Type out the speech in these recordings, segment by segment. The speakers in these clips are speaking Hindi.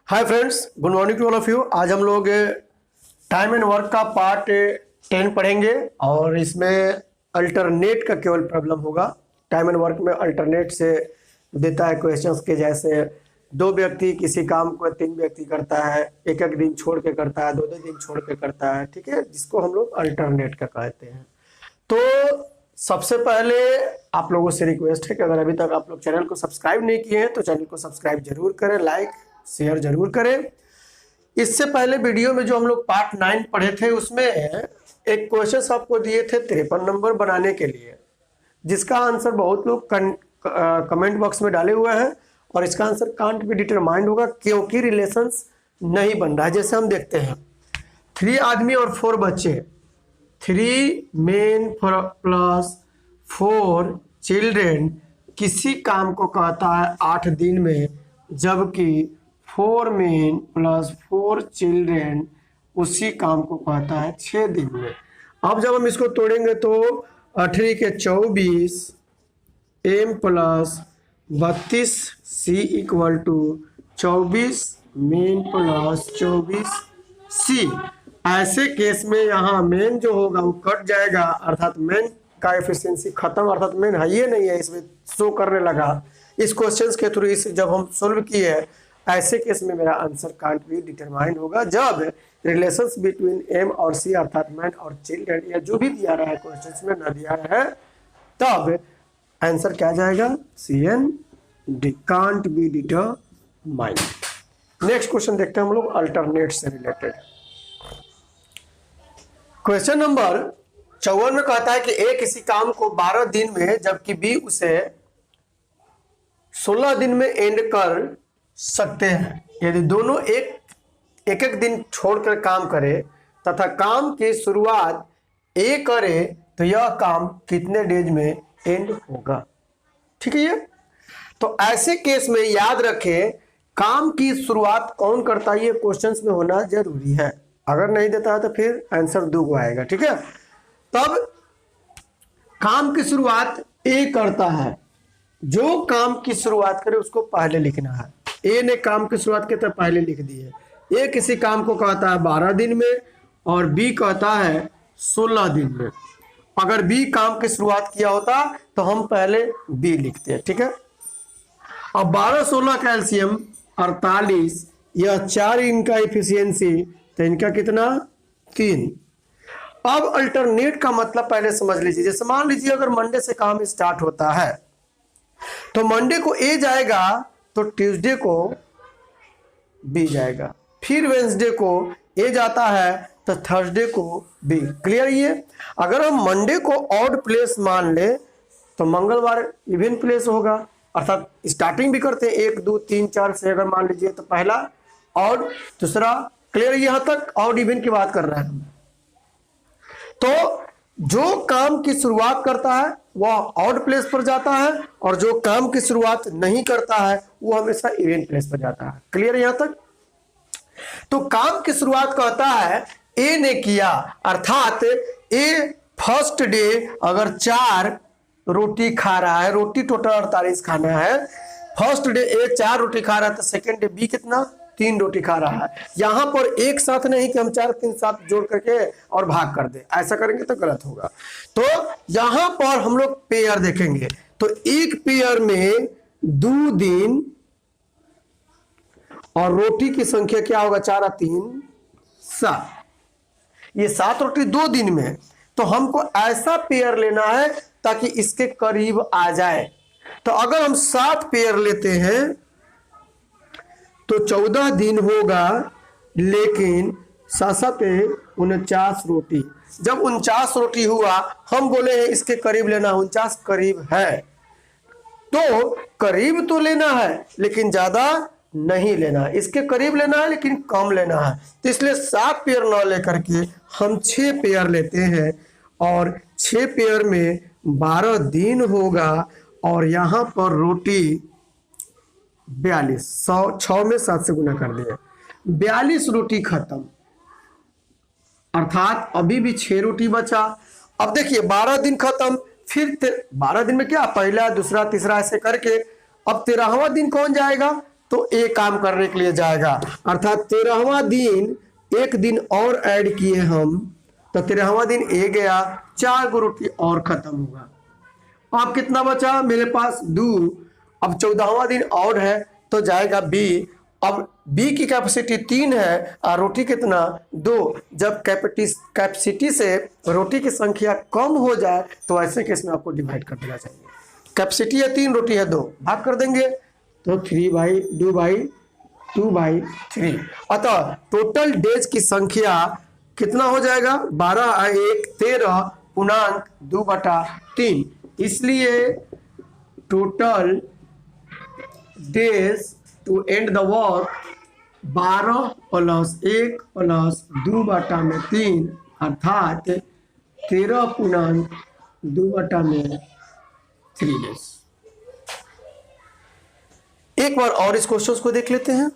Hi friends, good morning to all of you. आज हम लोग टाइम एंड वर्क का पार्ट 10 पढ़ेंगे और इसमें अल्टरनेट का केवल प्रॉब्लम होगा। टाइम एंड वर्क में अल्टरनेट से देता है क्वेश्चंस के, जैसे दो व्यक्ति किसी काम को तीन व्यक्ति करता है, एक एक दिन छोड़ के करता है, दो दो दिन छोड़ के करता है, ठीक है, जिसको हम लोग अल्टरनेट का कहते हैं। तो सबसे पहले आप लोगों से रिक्वेस्ट है कि अगर अभी तक आप लोग चैनल को सब्सक्राइब नहीं किए हैं तो चैनल को सब्सक्राइब जरूर करें, लाइक शेयर जरूर करें। इससे पहले वीडियो में जो हम लोग पार्ट 9 पढ़े थे उसमें एक क्वेश्चन आपको दिए थे 53 नंबर बनाने के लिए, जिसका आंसर बहुत लोग कमेंट बॉक्स में डाले हुए हैं और इसका आंसर कांट बी डिटरमाइंड होगा क्योंकि रिलेशंस नहीं बन रहा है। जैसे हम देखते हैं 3 आदमी और 4 बच्चे, 3 मेन प्लस 4 चिल्ड्रेन किसी काम को कहता है 8 दिन में, जबकि 4 मेन प्लस 4 चिल्ड्रेन उसी काम को कहता है 6 दिन में। अब जब हम इसको तोड़ेंगे तो 8 के 24 m plus 32 c equal to 24 men plus 24 c। ऐसे केस में यहाँ मेन जो होगा वो कट जाएगा, अर्थात मेन का एफिशिएंसी खत्म, अर्थात मेन है ये नहीं है, इसमें शो करने लगा। इस क्वेश्चन के थ्रू इस जब हम सोल्व किए, ऐसे केस में मेरा आंसर कांट बी डिटरमाइंड होगा जब रिलेशंस बिटवीन एम और सी अर्थात मैन और चिल्ड्रन या जो भी दिया रहा है क्वेश्चन में न दिया रहा है, तब आंसर क्या जाएगा, C N D, can't be determined. Next question देखते हैं हम लोग अल्टरनेट से रिलेटेड। क्वेश्चन नंबर 54 में कहता है कि ए किसी काम को 12 दिन में जबकि बी उसे 16 दिन में एंड कर सकते हैं। यदि दोनों एक दिन छोड़कर काम करे तथा काम की शुरुआत ए करे तो यह काम कितने डेज में एंड होगा। ठीक है ये तो ऐसे केस में याद रखें काम की शुरुआत कौन करता है, ये क्वेश्चंस में होना जरूरी है। अगर नहीं देता है तो फिर आंसर 2 आएगा। ठीक है, तब काम की शुरुआत ए करता है, जो काम की शुरुआत करे उसको पहले लिखना है। ए ने काम की शुरुआत की तरह पहले लिख दी है। ए किसी काम को कहता है 12 दिन में और बी कहता है 16 दिन में। अगर बी काम की शुरुआत किया होता तो हम पहले बी लिखते हैं। ठीक है, अब 12-16 का एलसीएम 48, यह 4 इनका एफिशिएंसी, तो इनका कितना 3। अब अल्टरनेट का मतलब पहले समझ लीजिए। जैसे मान लीजिए अगर मंडे से काम स्टार्ट होता है तो मंडे को ए जाएगा तो ट्यूसडे को बी जाएगा, फिर वेंसडे को ए जाता है तो थर्सडे को बी। क्लियर ये? अगर हम मंडे को ऑड प्लेस मान ले तो मंगलवार इवन प्लेस होगा, अर्थात स्टार्टिंग भी करते हैं 1 2 3 4 से। अगर मान लीजिए तो पहला ऑड, दूसरा क्लियर, यहां तक ऑड इवन की बात कर रहे हैं हम। तो जो काम की शुरुआत करता है वह ऑड प्लेस पर जाता है और जो काम की शुरुआत नहीं करता है वो हमेशा इवन प्लेस पर जाता है। क्लियर यहां तक? तो काम की शुरुआत कहता है ए ने किया, अर्थात ए फर्स्ट डे अगर 4 रोटी खा रहा है, रोटी टोटल 48 खाना है, फर्स्ट डे ए 4 रोटी खा रहा है तो सेकेंड डे बी कितना 3 रोटी खा रहा है। यहां पर एक साथ नहीं कि हम 4 3 7 जोड़ करके और भाग कर दे, ऐसा करेंगे तो गलत होगा। तो यहां पर हम लोग पेयर देखेंगे तो एक पेयर में 2 दिन और रोटी की संख्या क्या होगा, 4 और 3 7, ये 7 रोटी 2 दिन में। तो हमको ऐसा पेयर लेना है ताकि इसके करीब आ जाए। तो अगर हम 7 पेयर लेते हैं तो 14 दिन होगा, लेकिन 7 49 रोटी। जब 49 रोटी हुआ, हम बोले हैं इसके करीब लेना, 49 करीब है तो करीब तो लेना है लेकिन ज्यादा नहीं लेना है, इसके करीब लेना है लेकिन कम लेना है। तो इसलिए 7 पेयर ना लेकर के हम 6 पेयर लेते हैं और 6 पेयर में 12 दिन होगा और यहां पर रोटी 42, 6 में 7 से गुना कर दिया, 42 रोटी खत्म, अर्थात अभी भी 6 रोटी बचा। अब देखिए 12 दिन खत्म, फिर 12 दिन में क्या पहला दूसरा तीसरा ऐसे करके अब 13वां दिन कौन जाएगा, तो ए काम करने के लिए जाएगा, अर्थात 13वां दिन एक दिन और ऐड किए हम, तो 13वां दिन ए गया, 4 गो रोटी और खत्म होगा। अब कितना बचा मेरे पास 2। अब 14वां दिन और है तो जाएगा बी। अब बी की कैपेसिटी 3 है और रोटी कितना 2। जब कैपेसिटी से रोटी की संख्या कम हो जाए तो ऐसे केस में आपको डिवाइड कर देना चाहिए। कैपेसिटी है 3, रोटी है 2, भाग कर देंगे तो 3/2/2/3। अतः टोटल डेज की संख्या कितना हो जाएगा 12 1 13 पूर्णांक 2/3। इसलिए total days to end the work 12 + 1 + 2/3 अर्थात 13 पूर्णांक 2/3 डेज। एक बार और इस क्वेश्चन को देख लेते हैं।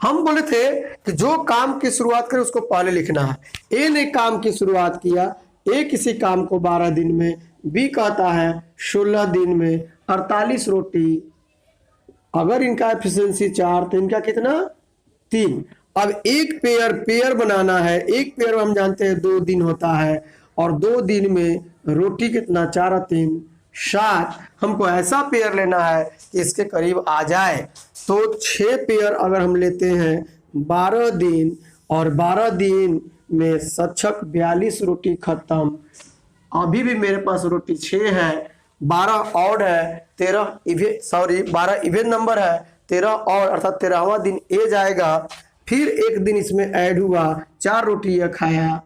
हम बोले थे कि जो काम की शुरुआत करें उसको पहले लिखना है। ए ने काम की शुरुआत किया, ए किसी काम को 12 दिन में, बी कहता है 16 दिन में 48 रोटी। अगर इनका एफिशिएंसी 4 तो इनका कितना 3। अब एक पेयर बनाना है, एक पेयर हम जानते हैं 2 दिन होता है और 2 दिन में रोटी कितना 4 और 3 7। हमको ऐसा पेयर लेना है कि इसके करीब आ जाए। तो 6 पेयर अगर हम लेते हैं 12 दिन और 12 दिन में सक्षक 42 रोटी खत्म। अभी भी मेरे पास रोटी 6 है, 12 ऑड है, 12 इवेन नंबर है, 13 और अर्थात 13वां दिन ए जाएगा। फिर एक दिन इसमें ऐड हुआ, 4 रोटी यह खाया,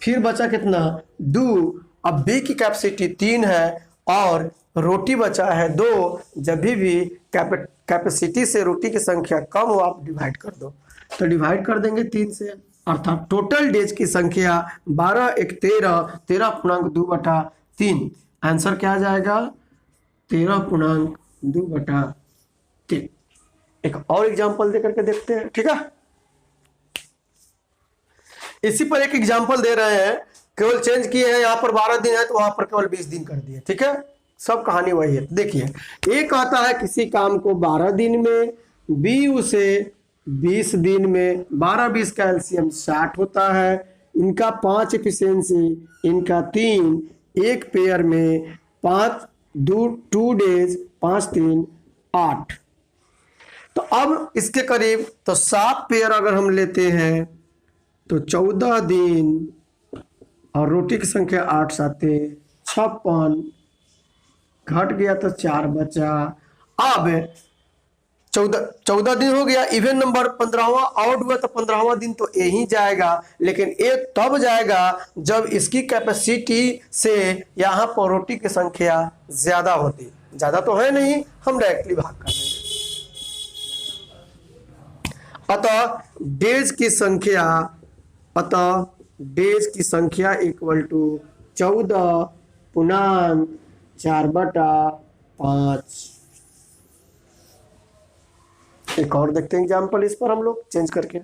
फिर बचा कितना 2। अब बी की कैपेसिटी 3 है और रोटी बचा है 2। जब भी कैपेसिटी से रोटी की संख्या कम हो आप डिवाइड कर दो, तो डिवाइड कर देंगे 3 से, अर्थात टोटल डेज की संख्या 12 1 13 13 पूर्णांक 2/3। आंसर क्या आ जाएगा 13 पूर्णांक 2/3। एक और एग्जांपल देकर के देखते हैं, ठीक है। इसी पर एक एग्जांपल दे रहे हैं, केवल चेंज किए हैं, यहाँ पर 12 दिन है तो वहां पर केवल 20 दिन कर दिए, ठीक है। सब कहानी वही है। देखिए ए कहता है किसी काम को 12 दिन में, बी उसे 20 दिन में, 12-20 का एलसीएम 60 होता है। इनका 5 एफिशिएंसी, इनका 3, एक पेयर में 2 डेज 5 3 8। तो अब इसके करीब तो 7 पेयर अगर हम लेते हैं तो 14 दिन और रोटी की संख्या 8 7 56, घट गया तो 4 बचा। अब 14 दिन हो गया, इवन नंबर 15वां आउट हुआ तो 15वां दिन तो यही जाएगा, लेकिन ये तब जाएगा जब इसकी कैपेसिटी से यहाँ पर रोटी की संख्या ज्यादा होती। ज्यादा तो है नहीं, हम डायरेक्टली भाग कर देंगे। अतः डेज की संख्या इक्वल टू 14 पूर्णांक 4/5। एक और देखते हैं एग्जाम्पल इस पर हम लोग चेंज करके।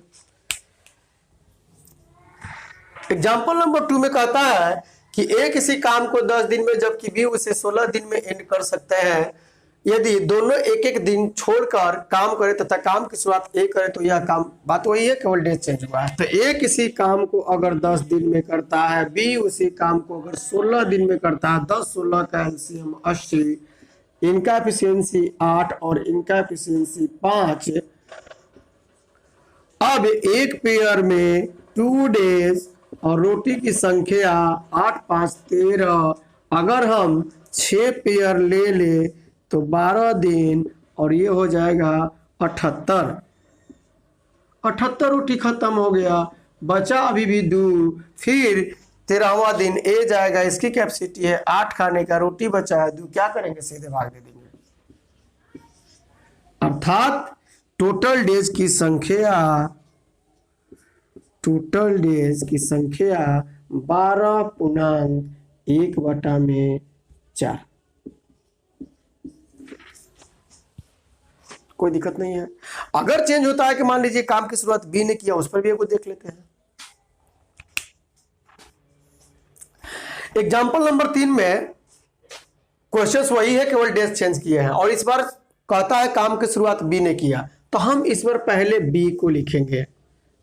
एग्जाम्पल नंबर 2 में कहता है कि ए किसी काम को 10 दिन में जबकि बी उसे 16 दिन में एंड कर सकते हैं। यदि दोनों एक एक दिन छोड़कर काम करे तथा काम की शुरुआत ए करे तो यह काम, बात वही है, केवल डेज चेंज हुआ है। तो ए किसी काम को अगर 10 दिन में करता है, बी उसी काम को अगर 16 दिन में करता है, 10-16 का एलसीएम 80, इनका एफिशिएंसी 8 और इनका एफिशिएंसी 5। अब एक पेयर में 2 डेज और रोटी की संख्या 8 5 13। अगर हम 6 पेयर ले ले तो 12 दिन और ये हो जाएगा 78 रोटी खत्म हो गया, बचा अभी भी 2। फिर 13वां दिन ए जाएगा, इसकी कैपेसिटी है 8 खाने का, रोटी बचा है 2, क्या करेंगे सीधे भाग दे देंगे। अर्थात टोटल डेज की संख्या 12 पूर्णांक 1/4। कोई दिक्कत नहीं है। अगर चेंज होता है कि मान लीजिए काम की शुरुआत बी ने किया, उस पर भी एक देख लेते हैं। एग्जाम्पल नंबर 3 में क्वेश्चंस वही है, केवल डेज चेंज किए हैं और इस बार कहता है काम की शुरुआत बी ने किया, तो हम इस बार पहले बी को लिखेंगे।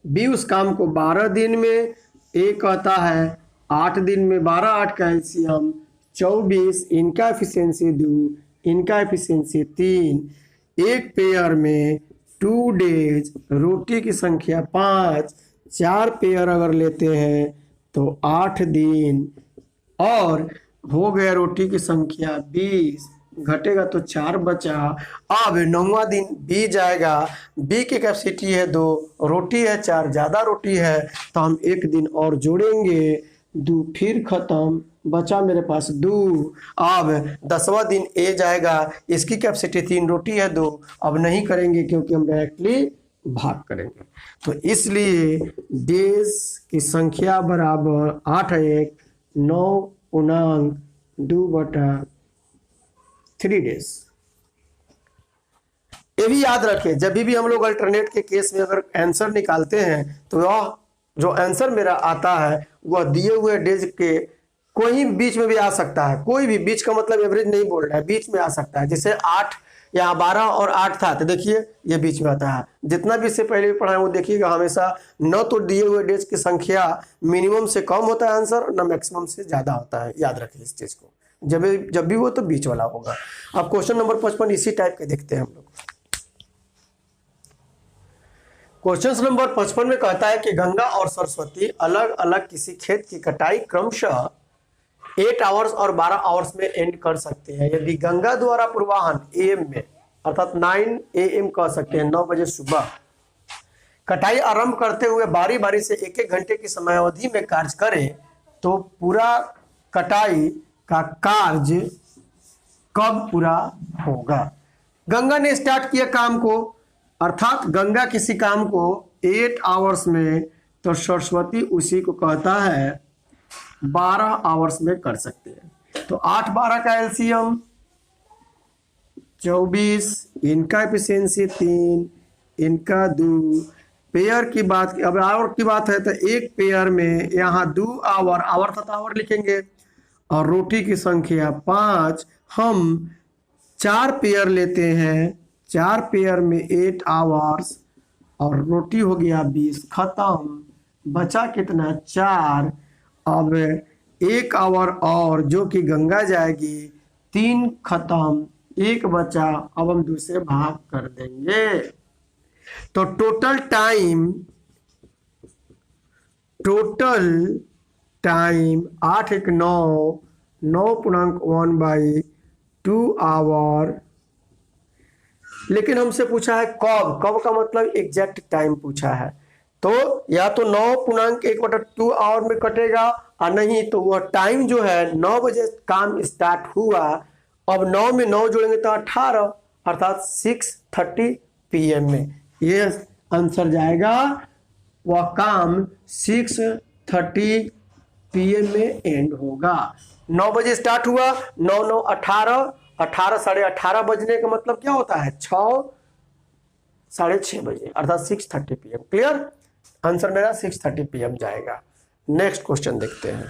बी उस काम को 12 दिन में, ए कहता है 8 दिन में, 12 8 का एलसीएम 24, इनका एफिशिएंसी 2, इनका एफिशिएंसी 3, एक पेयर में 2 डेज, रोटी की संख्या 5, 4 पेयर अगर लेते हैं तो 8 दिन, और हो गया रोटी की संख्या 20, घटेगा तो 4 बचा। अब 9वां दिन बी जाएगा, बी की कैपेसिटी है 2, रोटी है 4, ज़्यादा रोटी है तो हम 1 दिन और जोड़ेंगे, 2 फिर खत्म, बचा मेरे पास 2। अब 10वां दिन ए जाएगा, इसकी कैपेसिटी 3, रोटी है 2, अब नहीं करेंगे क्योंकि हम डायरेक्टली भाग करेंगे। तो इसलिए डेज की संख्या बराबर 8 1 9 पूर्णांक 2/3 डेज। ये भी याद रखें, जब भी हम लोग अल्टरनेट के केस में अगर आंसर निकालते हैं तो वह जो आंसर मेरा आता है वह दिए हुए डेज के कोई बीच में भी आ सकता है। कोई भी बीच का मतलब एवरेज नहीं बोल रहा है, बीच में आ सकता है। जैसे 8 या 12 और 8 था तो देखिए ये बीच में आता है। जितना भी इससे पहले भी पढ़ा है वो देखिएगा, हमेशा न तो दिए हुए डेज की संख्या मिनिमम से कम होता है आंसर, न मैक्सिमम से ज़्यादा होता है। याद रखिए इस चीज़ को, जब भी वो तो बीच वाला होगा। अब क्वेश्चन नंबर 55 इसी टाइप के देखते हैं हम लोग। क्वेश्चन नंबर 55 में कहता है कि गंगा और सरस्वती अलग अलग किसी खेत की कटाई क्रमशः 8 आवर्स और 12 आवर्स में एंड कर सकते हैं। यदि गंगा द्वारा पूर्वाहन एएम में, अर्थात 9 AM कह सकते हैं, 9 बजे सुबह, कटाई आरंभ करते हुए बारी बारी से 1-1 घंटे की समयावधि में कार्य करे तो पूरा कटाई का कार्य कब पूरा होगा। गंगा ने स्टार्ट किया काम को, अर्थात गंगा किसी काम को 8 आवर्स में, तो सरस्वती उसी को कहता है 12 आवर्स में कर सकते हैं। तो 8-12 का एलसीएम 24, इनका एफिशिएंसी 3, इनका 2, पेयर की बात, अब आवर की बात है तो एक पेयर में यहाँ 2 आवर, आवर तथा आवर लिखेंगे, और रोटी की संख्या 5। हम 4 पेयर लेते हैं, 4 पेयर में 8 आवर्स और रोटी हो गया 20, खत्म, बचा कितना 4। अब 1 आवर और जो कि गंगा जाएगी, 3 खत्म, 1 बचा, अब हम दूसरे भाग कर देंगे। तो टोटल टाइम 8 1 9, 9.1/2 आवर। लेकिन हमसे पूछा है कब का मतलब एग्जैक्ट टाइम पूछा है, तो या तो 9.1/2 आवर में कटेगा, और नहीं तो वह टाइम जो है 9 बजे काम स्टार्ट हुआ, अब 9 में 9 जोड़ेंगे तो 18, अर्थात 6:30 PM में। ये आंसर जाएगा, वह काम 6:30 PM में एंड होगा। 9 बजे स्टार्ट हुआ, 9 9 18, 18 साढ़े 18 बजने का मतलब क्या होता है 6 साढ़े 6 बजे, अर्थात 6:30 PM। क्लियर, आंसर मेरा 6:30 PM जाएगा। नेक्स्ट क्वेश्चन देखते हैं।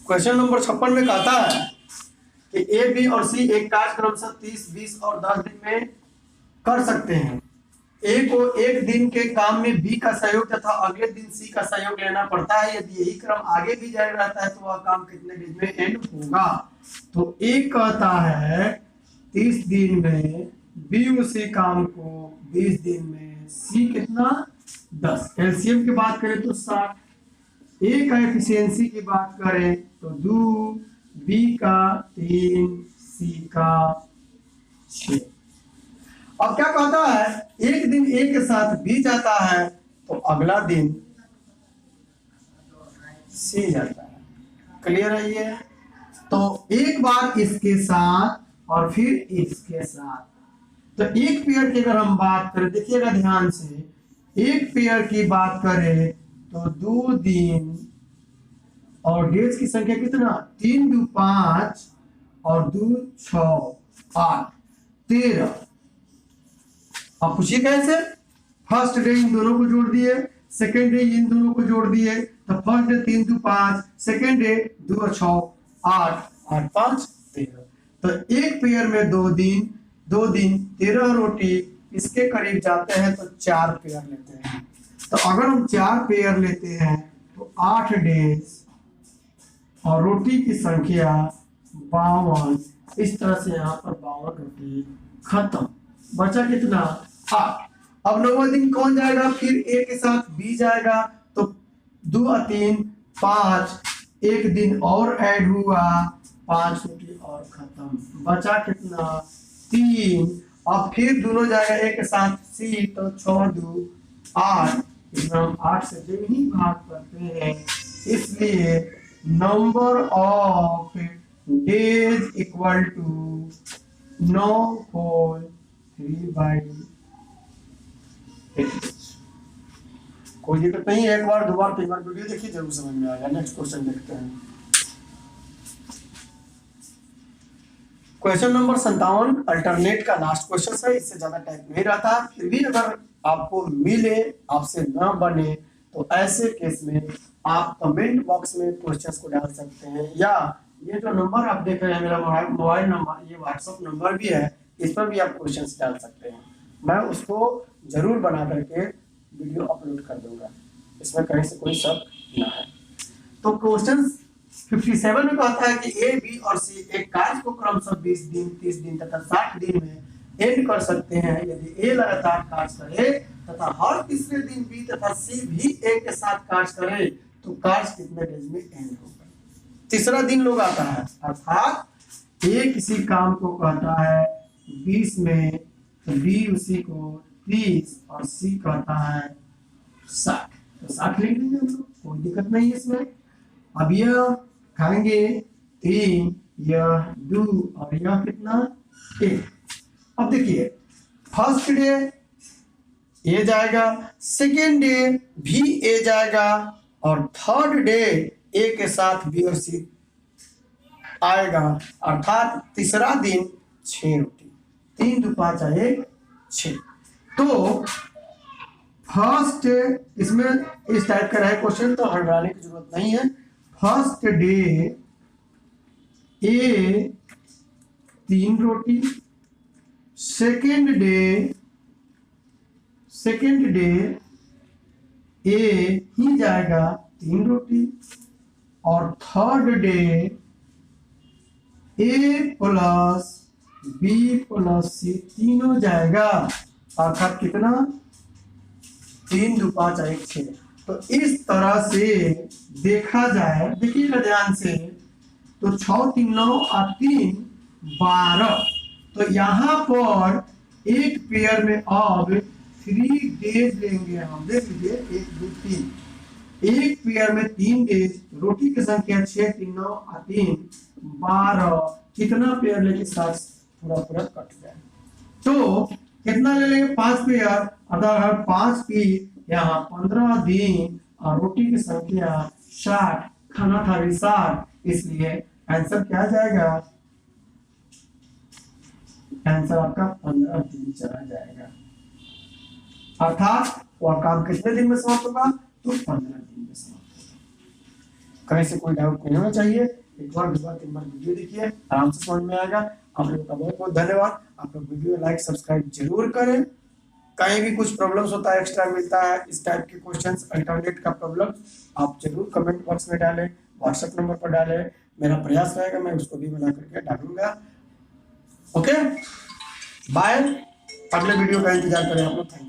क्वेश्चन नंबर 56 में कहता है कि ए, बी और सी एक कार्य क्रमशः 30, 20 और 10 दिन में कर सकते हैं। ए को एक दिन के काम में बी का सहयोग तथा अगले दिन सी का सहयोग लेना पड़ता है। यदि यही क्रम आगे भी जारी रहता है तो वह काम कितने दिन में एंड होगा। तो ए कहता है 30 दिन में, बी उसी काम को 20 दिन में, सी कितना 10। एलसीएम की बात करें तो 60, ए का एफिशिएंसी की बात करें तो 2, बी का 3, सी का 6। अब क्या कहता है, एक दिन ए के साथ बी जाता है तो अगला दिन सी जाता है। क्लियर है ये? तो एक बार इसके साथ और फिर इसके साथ। तो एक पेयर की अगर हम बात करें, देखिएगा ध्यान से, एक पेयर की बात करें तो 2 दिन और डेज की संख्या कितना, 3 2 5 और 2 6 8 13। अब पूछिए कैसे, फर्स्ट डे इन दोनों को जोड़ दिए सेकेंड डे इन दोनों को जोड़ दिए तो फर्स्ट डे 3 2 5, सेकेंड डे 2 और 6 8, 8 5 13। तो एक पेयर में 2 दिन 13 रोटी इसके करीब जाते हैं तो 4 पेयर लेते हैं। तो अगर हम 4 पेयर लेते हैं तो 8 डेज और रोटी की संख्या 52। इस तरह से यहाँ पर 52 रोटी खत्म। बचा कितना? 8। अब 9वां दिन कौन जाएगा? फिर ए के साथ बी जाएगा तो 2 और 3 5, एक दिन और ऐड हुआ, 5 रोटी और खत्म। बचा कितना? 3। अब फिर दोनों जाएगा ए के साथ सी तो 6 2 8, इसमें हम 8 से दिन ही भाग करते हैं, इसलिए number of days equal to 9 whole 3/8। कोई दिक्कत नहीं, एक बार 2 बार 3 बार वीडियो देखिए, जरूर समझ में आएगा। नेक्स्ट क्वेश्चन देखते हैं। क्वेश्चन नंबर 57 अल्टरनेट का लास्ट क्वेश्चन है, इससे ज्यादा टाइम नहीं रहता। फिर भी अगर आपको मिले, आपसे ना बने, तो ऐसे केस में आप कमेंट बॉक्स में क्वेश्चंस को डाल सकते हैं, या ये जो नंबर आप देख रहे हैं मेरा मोबाइल नंबर, ये व्हाट्सएप नंबर भी है, इस पर भी आप क्वेश्चंस डाल सकते हैं। मैं उसको जरूर बना करके वीडियो अपलोड कर दूंगा, इसमें कहीं से कोई शक ना है। तो क्वेश्चन 57 में कहता है कि ए बी और सी एक कार्य को क्रमशः 20 दिन 30 दिन तथा 60 दिन में एंड कर सकते हैं। यदि ए लगातार कार्य करे तथा हर तीसरे दिन बी तथा सी भी ए के साथ कार्य करे तो कार्य कितने डेज में एंड होगा? तीसरा दिन लोग आता है, अर्थात ए किसी काम को कहता है 20 में, तो बी उसी को 30 और सी कहता है 60, तो 60 लिख देंगे हम लोग, कोई दिक्कत नहीं है इसमें। अब यह खाएंगे 3, यह 2 और यह कितना 1। अब देखिए फर्स्ट डे ए जाएगा, सेकेंड डे भी ए जाएगा और थर्ड डे ए के साथ बी और सी आएगा, अर्थात तीसरा दिन 6 रोटी, 3 2 5 1 6। तो फर्स्ट इसमें इस टाइप का रहे क्वेश्चन, तो हटाने की जरूरत नहीं है। फर्स्ट डे ए 3 रोटी, सेकेंड डे ए ही जाएगा 3 रोटी और थर्ड डे ए प्लस बी प्लस सी तीनों जाएगा, अर्थात कितना 3 2 5 1 6। तो इस तरह से देखा जाए, देखिएगा ध्यान से, तो 6 3 9 और 3 12। तो यहाँ पर एक पेयर में अब 3 डेज लेंगे हम, देख लीजिए 1 2 3, एक पेयर में 3 डेज, रोटी की संख्या 6 3 9 और 3 12, कितना पेयर लेके साथ पूरा कट जाए, तो कितना ले लेंगे 5 पेयर, अगर 5 की यहाँ 15 दिन और रोटी की संख्या 60, खाना था भी 60, इसलिए आंसर क्या जाएगा? आंसर आपका 15 दिन चला जाएगा, अर्थात वह काम कितने दिन में समाप्त होगा? तो 15 दिन में समाप्त होगा। कहीं से कोई डाउट नहीं होना चाहिए। एक बार 2 बार 3 बार वीडियो देखिए, आराम से समझ में आएगा। आप लोगों का बहुत बहुत धन्यवाद। आप लोग वीडियो लाइक सब्सक्राइब जरूर करें। कहीं भी कुछ प्रॉब्लम्स होता है, एक्स्ट्रा मिलता है, इस टाइप के क्वेश्चंस, अल्टरनेट का प्रॉब्लम, आप जरूर कमेंट बॉक्स में डालें, व्हाट्सएप नंबर पर डालें। मेरा प्रयास रहेगा, मैं उसको भी बना करके डालूंगा। Okay, bye. अगले वीडियो का इंतजार करें आप लोग। Thank you.